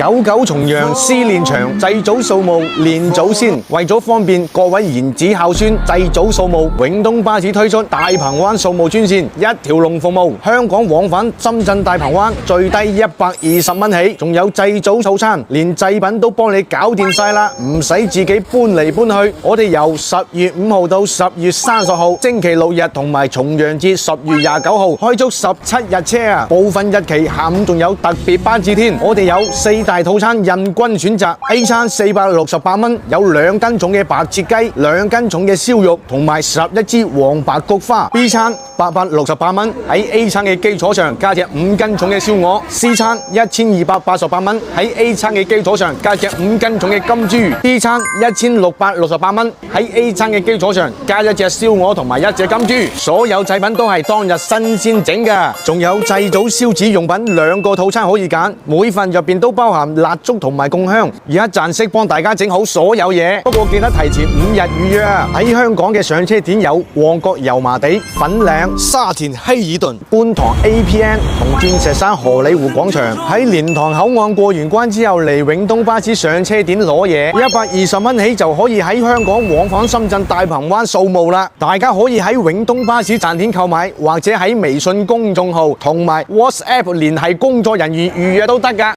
九九重陽思念長，祭祖掃墓念祖先。為咗方便各位賢子孝孫祭祖掃墓，永東巴士推出大鵬灣掃墓專線，一條龍服務，香港往返深圳大鵬灣，最低120蚊起，仲有祭祖套餐，連祭品都幫你搞掂晒啦，唔使自己搬嚟搬去。我哋由10月5號到10月30號，星期六日同埋重陽節10月29號，開足17日車啊！部分日期下午仲有特別班次添。我哋有4大套餐任君選擇 ，A 餐468蚊，有2斤重嘅白切雞、2斤重嘅燒肉同埋11支黃白菊花。B 餐868蚊，喺 A 餐嘅基礎上加隻5斤重嘅燒鵝。C 餐1288蚊，喺 A 餐嘅基礎上加隻5斤重嘅金豬。D 餐1668蚊，喺 A 餐嘅基礎上加一隻燒鵝同埋一隻金豬。所有祭品都係當日新鮮整㗎，仲有祭祖燒紙用品2個套餐可以揀，每份入邊都包含蠟燭同埋供香。而家暫時幫大家整好所有嘢，不過記得提前5日預約啊！喺香港嘅上車點有旺角油麻地、粉嶺、沙田希爾頓、觀塘 APN 同鑽石山荷里活廣場。喺蓮塘口岸過完關之後嚟永東巴士上車點攞嘢，120蚊起就可以喺香港往返深圳大鵬灣掃墓啦！大家可以喺永東巴士站點購買，或者喺微信公眾號同埋 WhatsApp 聯繫工作人員預約都得㗎。